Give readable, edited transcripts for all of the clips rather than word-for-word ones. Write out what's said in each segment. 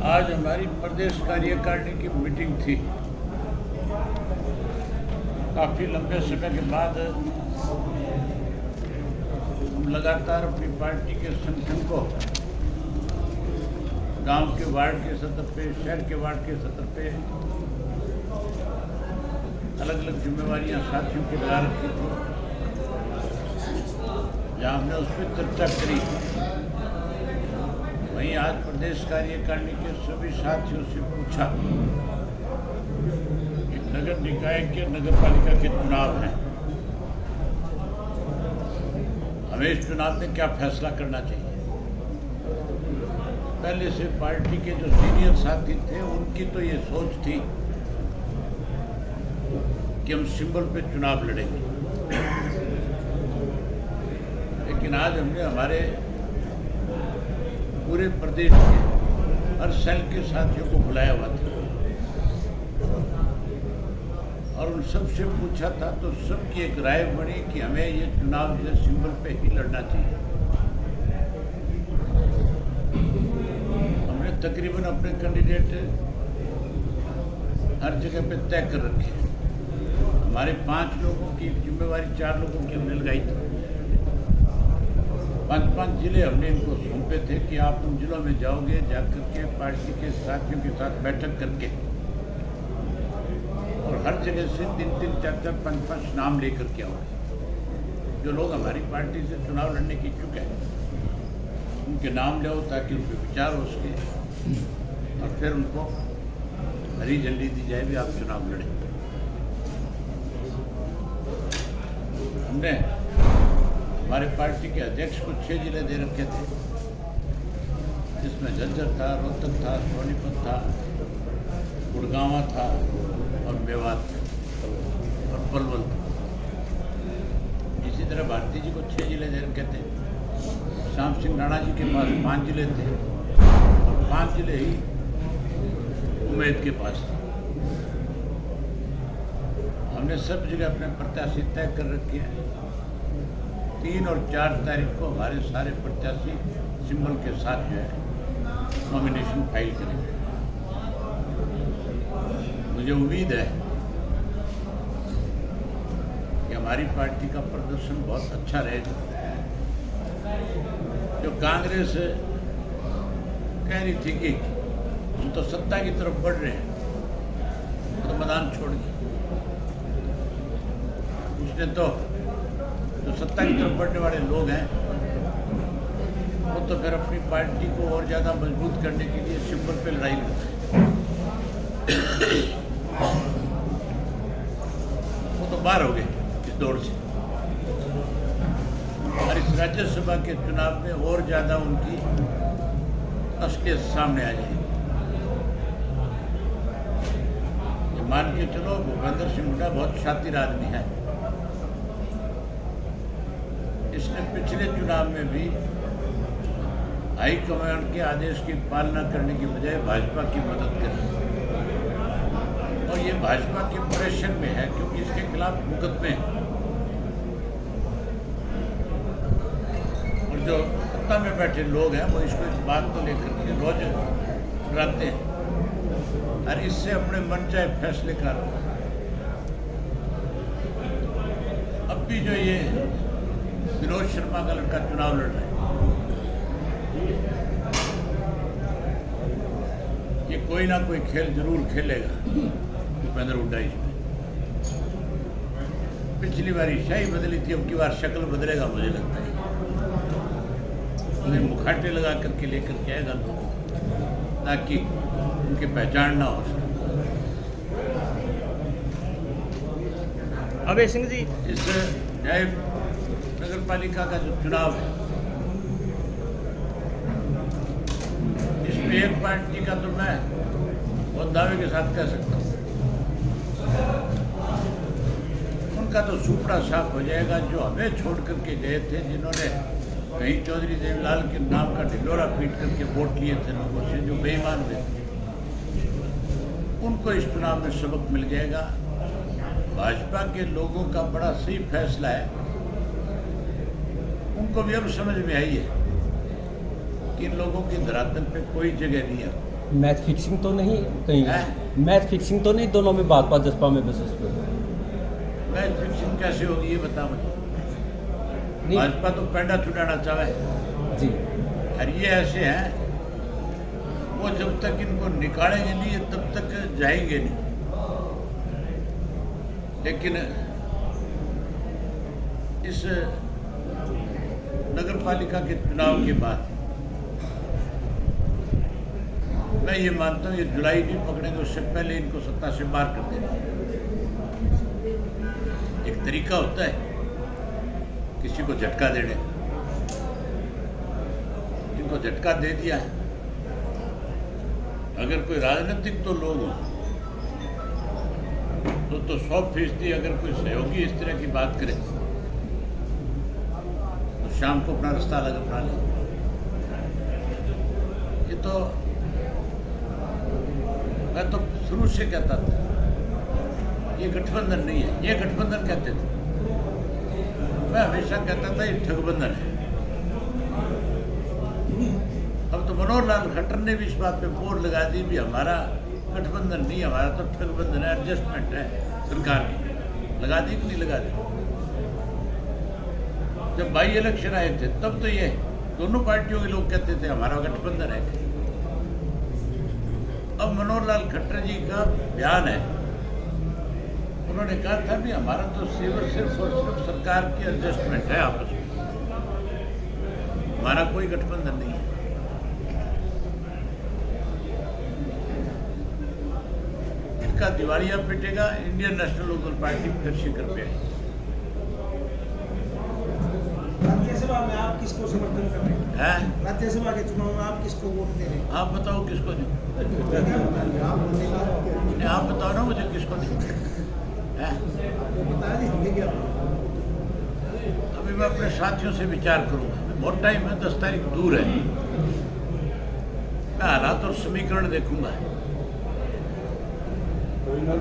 आज हमारी प्रदेश कार्यकारिणी की मीटिंग थी। काफ़ी लंबे समय के बाद हम लगातार अपनी पार्टी के संगठन को गांव के वार्ड के सतर पे, शहर के वार्ड के सतर पे अलग अलग जिम्मेवारियां साथियों की लगा रखी थी, जहाँ हमने उस पर चर्चा करी। वहीं आज प्रदेश कार्यकारिणी के सभी साथियों से पूछा कि नगर निकाय के, नगर पालिका के चुनाव हैं, हमें इस चुनाव में क्या फैसला करना चाहिए। पहले से पार्टी के जो सीनियर साथी थे उनकी तो ये सोच थी कि हम सिंबल पे चुनाव लड़ेंगे, लेकिन आज हमने हमारे पूरे प्रदेश के हर सेल के साथियों को बुलाया हुआ था और उन सबसे पूछा था, तो सबकी एक राय बनी कि हमें ये चुनाव जो सिंबल पे ही लड़ना चाहिए। हमने तकरीबन अपने कैंडिडेट हर जगह पे तय कर रखे। हमारे 5 लोगों की जिम्मेवारी 4 लोगों की हमने लगाई थी। 5 जिले हमने इनको सौंपे थे कि आप उन जिलों में जाओगे, जाकर के पार्टी के साथियों के साथ बैठक करके और हर जगह से 3-3, 4-4, 5-5 नाम लेकर के आओ जो लोग हमारी पार्टी से चुनाव लड़ने की इच्छुक है, उनके नाम ले आओ ताकि उन पर विचार हो सके और फिर उनको हरी झंडी दी जाए भी आप चुनाव लड़ें। हमने हमारे पार्टी के अध्यक्ष को 6 जिले दे रखे थे, जिसमें झज्जर था, रोहतक था, सोनीपत था, गुड़गांव था और मेवात और पलवल था। इसी तरह भारती जी को 6 जिले दे रखे थे। श्याम सिंह राणा जी के पास 5 जिले थे और 5 जिले ही उम्मीद के पास थे। हमने सब जगह अपने प्रत्याशी तय कर रखे हैं। 3 और 4 तारीख को हमारे सारे प्रत्याशी सिंबल के साथ जो है नॉमिनेशन फाइल करेंगे। मुझे उम्मीद है कि हमारी पार्टी का प्रदर्शन बहुत अच्छा रहेगा। जो कांग्रेस कह रही थी कि हम तो सत्ता की तरफ बढ़ रहे हैं, तो मैदान छोड़ दी। उसने तो जो सत्ता की तरफ बढ़ने वाले लोग हैं वो तो फिर अपनी पार्टी को और ज़्यादा मजबूत करने के लिए सिंबल पे लड़ाई लड़ते हैं। वो तो बाहर हो गए इस दौड़ से और इस राज्यसभा के चुनाव में और ज़्यादा उनकी असलियत सामने आ जाएगी। मान के चलो, भूपेंद्र सिंह हुड्डा बहुत शातिर आदमी है। इसने पिछले चुनाव में भी हाईकमांड के आदेश की पालना करने की बजाय भाजपा की मदद करी और ये भाजपा के प्रेशर में है क्योंकि इसके खिलाफ मुकदमे हैं और जो सत्ता में बैठे लोग हैं वो इसको इस बात को लेकर के रोज डराते हैं और इससे अपने मन चाहे फैसले कर। अब भी जो ये विनोद शर्मा का लड़का चुनाव लड़ रहा है, ये कोई ना कोई खेल जरूर खेलेगा भूपेंद्र हुड्डा इसमें। पिछली बार शाही बदली थी, अब की बार शक्ल बदलेगा मुझे लगता है। उन्हें मुखाटे लगा करके लेकर के आएगा लोगों को ताकि उनकी पहचान ना हो सके। अभय सिंह जी, इस नए नगर पालिका का जो चुनाव है, इसमें एक पार्टी का तो मैं बहुत दावे के साथ कह सकता हूँ, उनका तो सुपड़ा साफ हो जाएगा। जो हमें छोड़ करके गए थे, जिन्होंने कहीं चौधरी देवीलाल के नाम का ढिंढोरा पीट करके वोट लिए थे लोगों से, जो बेईमान हुए थे, उनको इस चुनाव में सबक मिल जाएगा। भाजपा के लोगों का बड़ा सही फैसला है, उनको भी अब समझ में आई है कि इन लोगों की धरातल पे कोई जगह नहीं है। मैच फिक्सिंग तो नहीं कहीं है? मैच फिक्सिंग तो नहीं दोनों में बात जसपा में बस उस पर मैच फिक्सिंग कैसे होगी ये बता मुझे। नहीं भाजपा तो पेंडा छुड़ाना चाहे जी और ये ऐसे हैं, वो जब तक इनको निकालेंगे नहीं तब तक जाएंगे नहीं। लेकिन इस नगर पालिका के चुनाव के बाद मैं ये मानता हूँ ये जुलाई नहीं पकड़ेंगे, उससे पहले इनको सत्ता से बाहर कर देना। एक तरीका होता है किसी को झटका देने, इनको झटका दे दिया है। अगर कोई राजनीतिक तो लोग हो तो 100% अगर कोई सहयोगी इस तरह की बात करे तो शाम को अपना रास्ता अलग अपना ले। ये तो मैं तो शुरू से कहता था ये गठबंधन नहीं है, ये गठबंधन कहते थे। मैं हमेशा कहता था ये ठगबंधन है। अब तो मनोहर लाल खट्टर ने भी इस बात पे बोर्ड लगा दी भी हमारा गठबंधन नहीं, हमारा तो ठगबंधन है, एडजस्टमेंट है सरकार की। लगा दी कि नहीं लगा दी? जब बाई इलेक्शन आए थे तब तो ये दोनों पार्टियों के लोग कहते थे हमारा गठबंधन है। अब मनोहर लाल खट्टर जी का बयान है, उन्होंने कहा था भी हमारा तो सिर्फ और सिर्फ सरकार की एडजस्टमेंट है आपस में, हमारा कोई गठबंधन नहीं है। इनका दिवालिया पिटेगा, इंडियन नेशनल लोकल पार्टी फिर शिखर पे आई। राज्यसभा में आप किसको समर्थन कर रहे हैं? है? राज्यसभा के चुनाव में आप किसको वोट दे रहे हैं? आप बताओ किसको दूं? आप बोलेंगे। नहीं, आप बताओ ना मुझे किसको दूं? है? आपको बता दी हमने क्या? अभी मैं अपने साथियों से विचार करूंगा, बहुत टाइम है, 10 तारीख दूर है। मैं हालात और समीकरण देखूंगा।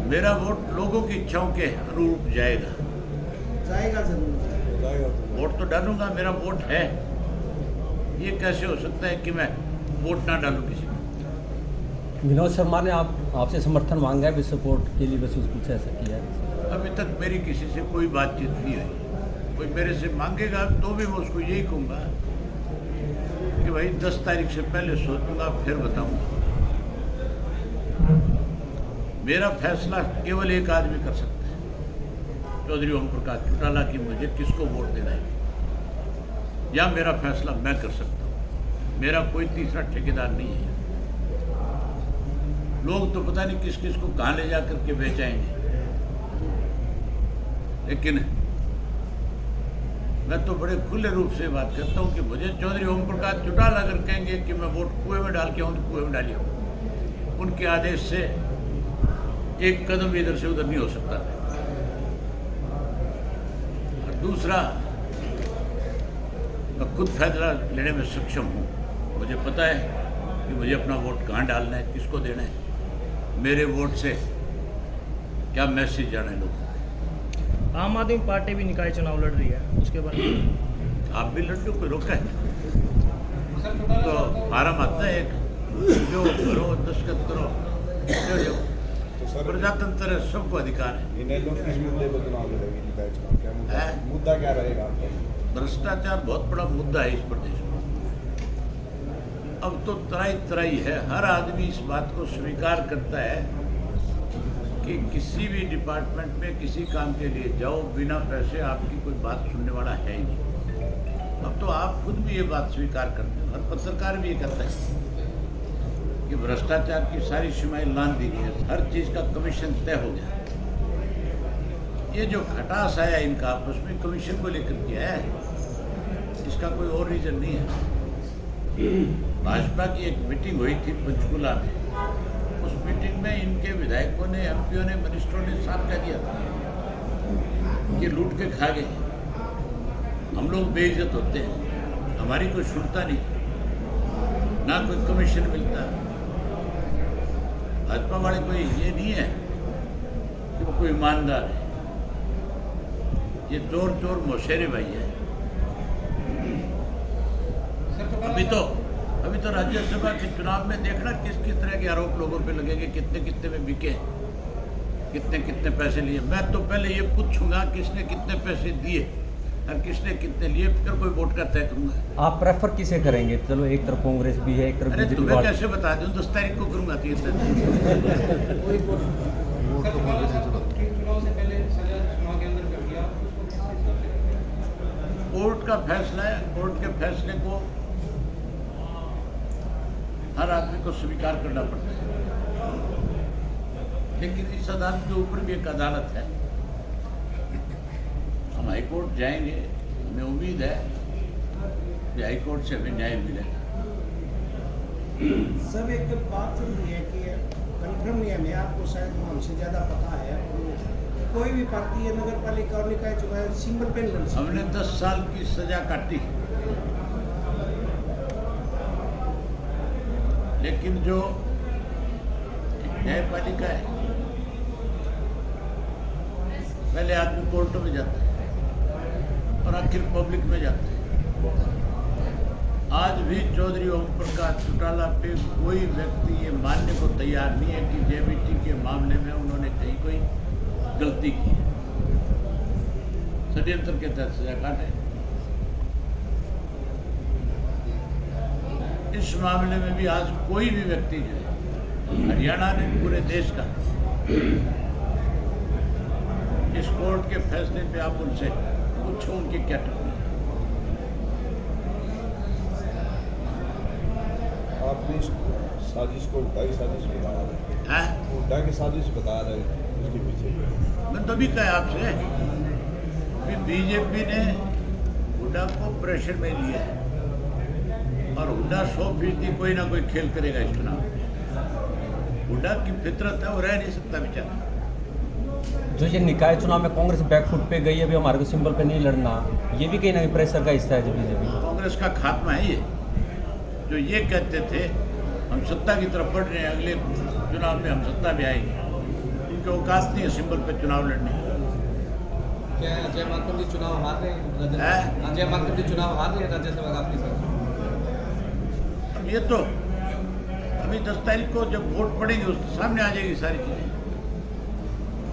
मेरा वोट लोगों की इच्छाओं के अनुरूप जाएगा। जाएगा जरूर। वोट तो डालूंगा, मेरा वोट है। ये कैसे हो सकता है कि मैं वोट ना डालूं किसी को? विनोद शर्मा ने आपसे समर्थन मांगा है भी सपोर्ट के लिए, बस कुछ ऐसा किया है? अभी तक मेरी किसी से कोई बातचीत नहीं हुई। कोई मेरे से मांगेगा तो भी मैं उसको यही कहूँगा कि भाई 10 तारीख से पहले सोचूंगा फिर बताऊंगा। मेरा फैसला केवल एक आदमी कर सकता है, चौधरी ओम प्रकाश चौटाला, की मुझे किसको वोट देना है, या मेरा फैसला मैं कर सकता हूँ। मेरा कोई तीसरा ठेकेदार नहीं है। लोग तो पता नहीं किस किस को कहाँ ले जा करके बेचाएंगे, लेकिन मैं तो बड़े खुले रूप से बात करता हूँ कि मुझे चौधरी ओम प्रकाश चौटाला अगर कहेंगे कि मैं वोट कुएं में डाल के आऊँ तो कुएं में डालिए। उनके आदेश से एक कदम इधर से उधर नहीं हो सकता। और दूसरा, मैं खुद फैसला लेने में सक्षम हूँ। मुझे पता है कि मुझे अपना वोट कहाँ डालना है, किसको देना है, मेरे वोट से क्या मैसेज जाना है लोगों। आम आदमी पार्टी भी निकाय चुनाव लड़ रही है, उसके बारे में आप भी लड़ लो, कोई रोका है? तो फार्म आता है एक, जो करो दस्तखत करो, जो जो प्रजातंत्र है, सबको अधिकार है। इन्हें लोग किस मुद्दे पर चुनाव लड़ेगी? निकाय चुनाव क्या मुद्दा है? मुद्दा क्या रहेगा आपका? भ्रष्टाचार बहुत बड़ा मुद्दा है इस प्रदेश में। अब तो तराई तराई है, हर आदमी इस बात को स्वीकार करता है कि किसी भी डिपार्टमेंट में किसी काम के लिए जाओ, बिना पैसे आपकी कोई बात सुनने वाला है ही नहीं। अब तो आप खुद भी ये बात स्वीकार करते हो, हर पत्रकार भी ये करता है कि भ्रष्टाचार की सारी सीमाएं लांघ दी गई है, हर चीज़ का कमीशन तय हो गया। ये जो खटास आया इनका आपस में कमीशन को लेकर किया है, इसका कोई और रीज़न नहीं है। भाजपा की एक मीटिंग हुई थी पंचकुला में, उस मीटिंग में इनके विधायकों ने, एमपीओ ने, मिनिस्टरों ने साफ कह दिया था कि लूट के खा गए, हम लोग बेइज्जत होते हैं, हमारी कोई सुनता नहीं, ना कोई कमीशन मिलता। भाजपा वाले कोई ये नहीं है कि वो कोई ईमानदार है, ये चोर चोर मौशेरे भाई है। अभी तो राज्यसभा के चुनाव में देखना किस किस तरह के आरोप लोगों पे लगेंगे, कितने कितने में बिके, कितने कितने पैसे लिए। मैं तो पहले ये पूछूंगा किसने कितने पैसे दिए और किसने कितने लिए, फिर कोई वोट का तय करूंगा। आप प्रेफर किसे करेंगे? चलो एक तरफ कांग्रेस भी है, एक तरफ अरे बीजेपी तुम्हें पार्टी। कैसे बता दूं, 10 तारीख को करूंगा 30 तारीख। चुनाव से पहले सजा चुनाव के अंदर कर दिया। कोर्ट का फैसला है, कोर्ट के फैसले को हर आदमी को स्वीकार करना पड़ता है, लेकिन इस अदालत के ऊपर भी एक अदालत है। हम हाईकोर्ट जाएंगे, हमें उम्मीद है कि हाईकोर्ट से हमें न्याय मिलेगा। सब एक बात चल रही है कि कंफर्म नहीं है, मैं आपको शायद हमसे ज़्यादा पता है, कोई भी पार्टी है नगर पालिका और निकाय चुनाव सिंगल पेन लड़ सकती है। हमने 10 साल की सजा काटी, लेकिन जो एक न्यायपालिका है, पहले आदमी कोर्टों में जाता है और आखिर पब्लिक में जाता है। आज भी चौधरी ओम प्रकाश चौटाला पे कोई व्यक्ति ये मानने को तैयार नहीं है कि जेबीटी के मामले में उन्होंने कहीं कोई गलती की है। षड्यंत्र के तहत सजा काटे। इस मामले में भी आज कोई भी व्यक्ति जो है, हरियाणा ने पूरे देश का, इस कोर्ट के फैसले पे आप उनसे पूछो उनकी क्या टिप्पणी। आपने इस साजिश को हुड्डा की साजिश बताया, है हुड्डा की साजिश बता रहे हैं उसके पीछे। मैं तभी कहा आपसे कि बीजेपी ने हुड्डा को प्रेशर में लिया है और हुड्डा 100% कोई ना कोई खेल करेगा इस चुनाव में। हुड्डा की फितरत है, वो रह नहीं सकता बेचारा। जो ये निकाय चुनाव में कांग्रेस बैकफुट पे गई, अभी हमारे को सिंबल पे नहीं लड़ना, ये भी कहीं ना कहीं प्रेशर का हिस्सा है बीजेपी। कांग्रेस का खात्मा है ये। जो ये कहते थे हम सत्ता की तरफ बढ़ रहे हैं, अगले चुनाव में हम सत्ता भी आएंगे, उनके औकात नहीं है सिंबल पे चुनाव लड़ने। क्या अजय माकन जी चुनाव हार रहे हैं? अजय माकन जी चुनाव हार रहे हैं राज्यसभा का आपके साथ? अब ये तो अभी 10 तारीख को जब वोट पड़ेंगे उस सामने आ जाएगी सारी चीजें।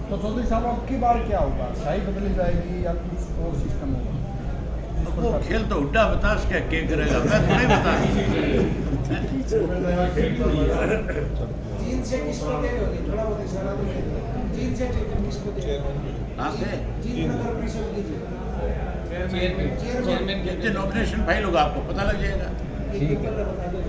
तो चौधरी साहब अब की बार क्या होगा, शाही बदली जाएगी या कुछ और सिस्टम होगा? अब वो खेल तो हुड्डा बता क्या करेगा, मैं थोड़ी बता। जीत से किसको दे रहे हो? थोड़ा बहुत इशारा तो दे। जीत से किसको दे रहे हो? कहाँ से जीत नगर परिषद दीजिए। चेयरमैन जितने नॉमिनेशन फाइल होगा आपको पता लग जाएगा। ठीक है, बता दो।